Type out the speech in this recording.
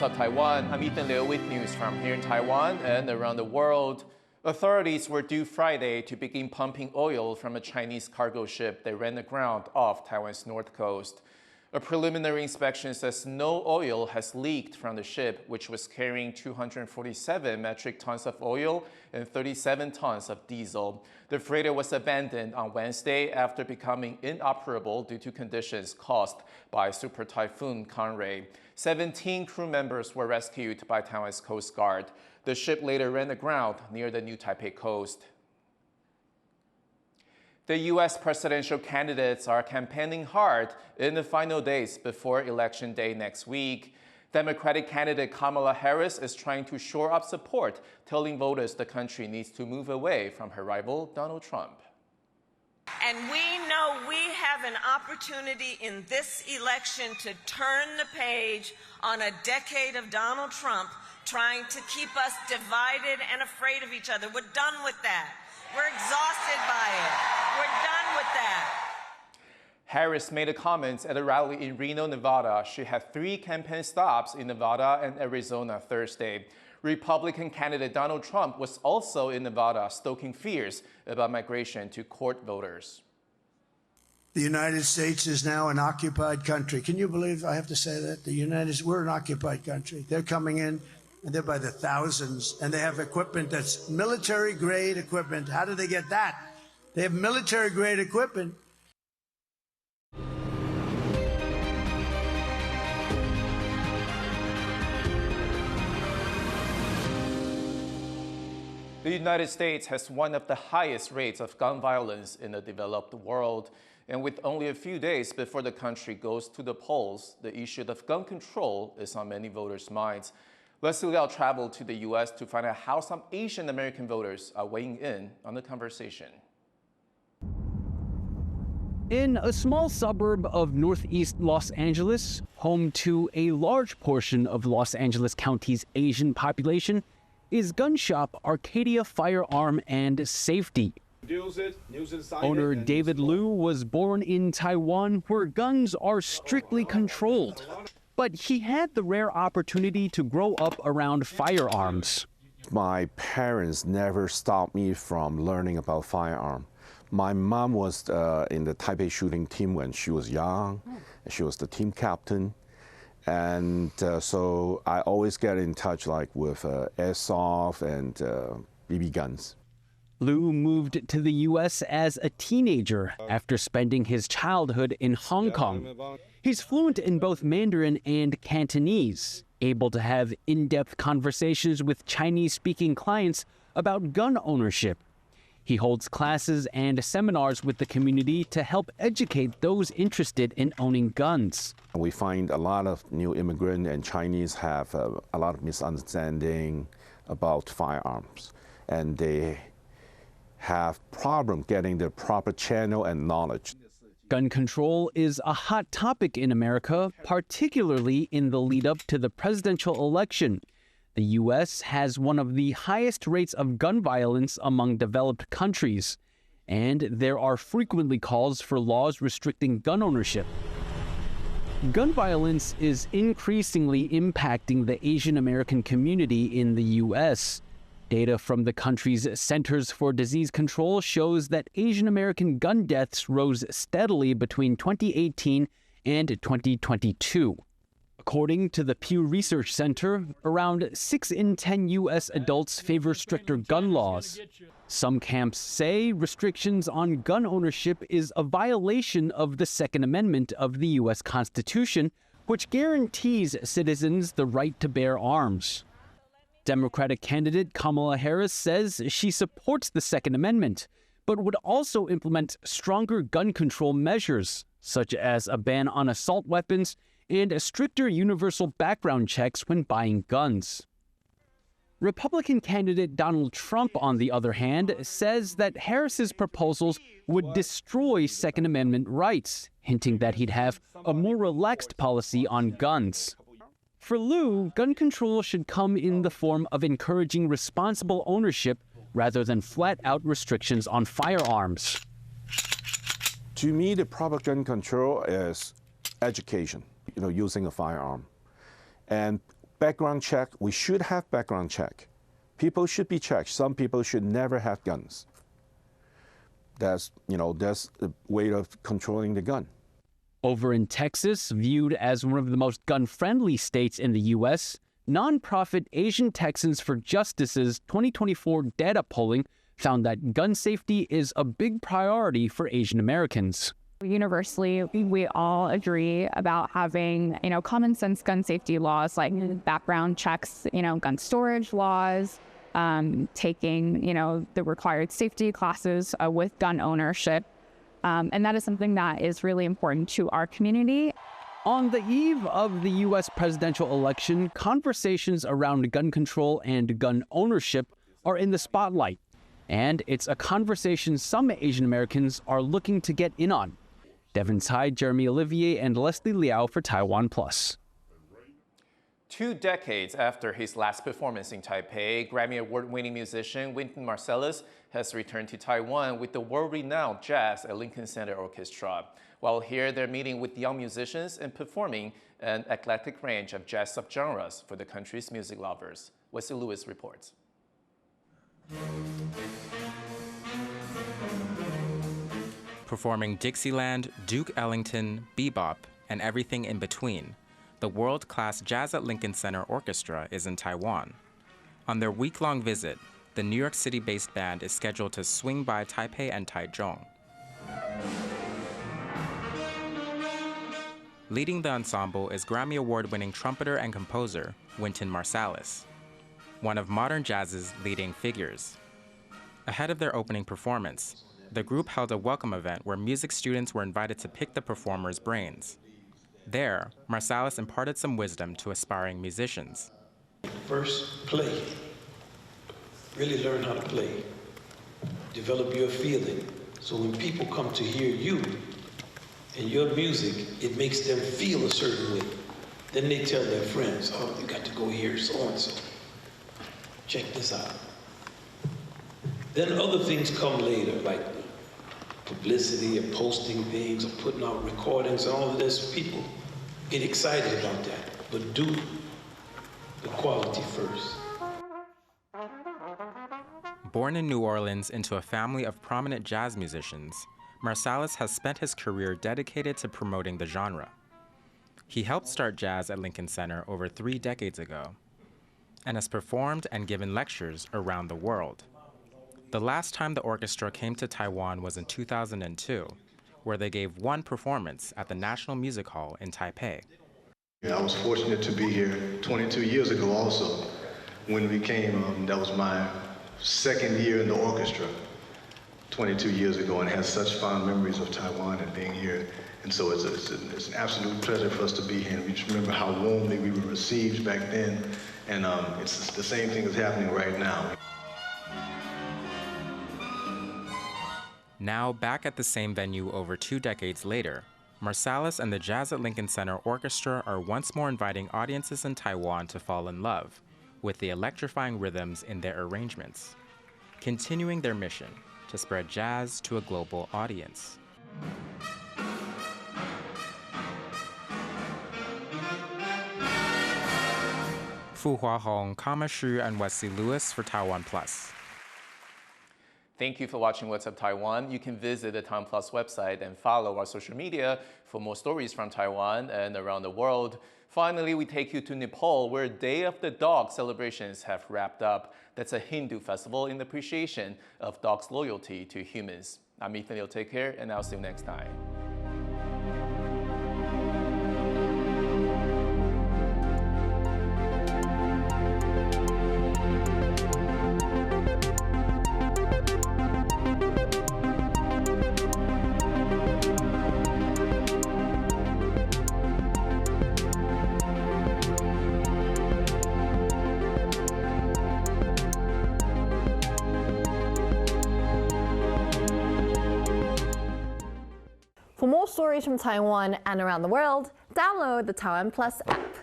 what's up, Taiwan? I'm Ethan Liu with news from here in Taiwan and around the world. Authorities were due Friday to begin pumping oil from a Chinese cargo ship that ran aground off Taiwan's north coast. A preliminary inspection says no oil has leaked from the ship, which was carrying 247 metric tons of oil and 37 tons of diesel. The freighter was abandoned on Wednesday after becoming inoperable due to conditions caused by Super Typhoon Conray. 17 crew members were rescued by Taiwan's Coast Guard. The ship later ran aground near the New Taipei coast. The U.S. presidential candidates are campaigning hard in the final days before Election Day next week. Democratic candidate Kamala Harris is trying to shore up support, telling voters the country needs to move away from her rival, Donald Trump. And we know we have an opportunity in this election to turn the page on a decade of Donald Trump trying to keep us divided and afraid of each other. We're done with that. We're exhausted by it. We're done with that. Harris made a comment at a rally in Reno, Nevada. She had 3 campaign stops in Nevada and Arizona Thursday. Republican candidate Donald Trump was also in Nevada, stoking fears about migration to court voters. The United States is now an occupied country. Can you believe I have to say that? We're an occupied country. They're coming in, and they're by the thousands, and they have equipment that's military-grade equipment. How do they get that? They have military-grade equipment. The United States has one of the highest rates of gun violence in the developed world. And with only a few days before the country goes to the polls, the issue of gun control is on many voters' minds. Leslie Liao traveled to the U.S. to find out how some Asian American voters are weighing in on the conversation. In a small suburb of northeast Los Angeles, home to a large portion of Los Angeles County's Asian population, is gun shop Arcadia Firearm and Safety. Owner David Liu was born in Taiwan, where guns are strictly controlled. But he had the rare opportunity to grow up around firearms. My parents never stopped me from learning about firearm. My mom was in the Taipei shooting team when she was young. She was the team captain. And so I always get in touch with airsoft and BB guns. Liu moved to the U.S. as a teenager after spending his childhood in Hong Kong. He's fluent in both Mandarin and Cantonese, able to have in-depth conversations with Chinese-speaking clients about gun ownership. He holds classes and seminars with the community to help educate those interested in owning guns. We find a lot of new immigrants and Chinese have a lot of misunderstanding about firearms, and they have problem getting the proper channel and knowledge. Gun control is a hot topic in America, particularly in the lead-up to the presidential election. The U.S. has one of the highest rates of gun violence among developed countries, and there are frequently calls for laws restricting gun ownership. Gun violence is increasingly impacting the Asian American community in the U.S. Data from the country's Centers for Disease Control shows that Asian American gun deaths rose steadily between 2018 and 2022. According to the Pew Research Center, around 6 in 10 U.S. adults favor stricter gun laws. Some camps say restrictions on gun ownership is a violation of the Second Amendment of the U.S. Constitution, which guarantees citizens the right to bear arms. Democratic candidate Kamala Harris says she supports the Second Amendment, but would also implement stronger gun control measures, such as a ban on assault weapons and stricter universal background checks when buying guns. Republican candidate Donald Trump, on the other hand, says that Harris's proposals would destroy Second Amendment rights, hinting that he'd have a more relaxed policy on guns. For Liu, gun control should come in the form of encouraging responsible ownership rather than flat-out restrictions on firearms. To me, the proper gun control is education, using a firearm. And Background check, we should have background check. People should be checked. Some people should never have guns. That's a way of controlling the gun. Over in Texas, viewed as one of the most gun-friendly states in the U.S., nonprofit Asian Texans for Justice's 2024 data polling found that gun safety is a big priority for Asian Americans. Universally, we all agree about having, common sense gun safety laws like background checks, gun storage laws, taking, the required safety classes with gun ownership. And that is something that is really important to our community. On the eve of the U.S. presidential election, conversations around gun control and gun ownership are in the spotlight. And it's a conversation some Asian Americans are looking to get in on. Devin Tsai, Jeremy Olivier, and Leslie Liao for TaiwanPlus. 2 decades after his last performance in Taipei, Grammy Award-winning musician Wynton Marsalis has returned to Taiwan with the world-renowned Jazz at Lincoln Center Orchestra. While here, they're meeting with young musicians and performing an eclectic range of jazz subgenres for the country's music lovers. Wesley Lewis reports. Performing Dixieland, Duke Ellington, bebop, and everything in between, the world-class Jazz at Lincoln Center Orchestra is in Taiwan. On their week-long visit, the New York City-based band is scheduled to swing by Taipei and Taichung. Leading the ensemble is Grammy Award-winning trumpeter and composer Wynton Marsalis, one of modern jazz's leading figures. Ahead of their opening performance, the group held a welcome event where music students were invited to pick the performers' brains. There, Marsalis imparted some wisdom to aspiring musicians. First, play. Really learn how to play. Develop your feeling. So when people come to hear you and your music, it makes them feel a certain way. Then they tell their friends, oh, you got to go hear so-and-so. Check this out. Then other things come later, like publicity and posting things or putting out recordings and all of this. People get excited about that, but do the quality first. Born in New Orleans into a family of prominent jazz musicians, Marsalis has spent his career dedicated to promoting the genre. He helped start jazz at Lincoln Center over 3 decades ago and has performed and given lectures around the world. The last time the orchestra came to Taiwan was in 2002, where they gave one performance at the National Music Hall in Taipei. I was fortunate to be here 22 years ago also. When we came, that was my 2nd year in the orchestra, 22 years ago, and had such fond memories of Taiwan and being here. And so it's an absolute pleasure for us to be here. And we just remember how warmly we were received back then, and it's the same thing that's happening right now. Now back at the same venue over 2 decades later, Marsalis and the Jazz at Lincoln Center Orchestra are once more inviting audiences in Taiwan to fall in love with the electrifying rhythms in their arrangements, continuing their mission to spread jazz to a global audience. Fu Hua Hong, Kama Shu, and Wesley Lewis for TaiwanPlus. Thank you for watching What's Up Taiwan. You can visit the TaiwanPlus website and follow our social media for more stories from Taiwan and around the world. Finally, we take you to Nepal, where Day of the Dog celebrations have wrapped up. That's a Hindu festival in appreciation of dogs' loyalty to humans. I'm Ethan Liu. Take care, and I'll see you next time. For more stories from Taiwan and around the world, download the TaiwanPlus app.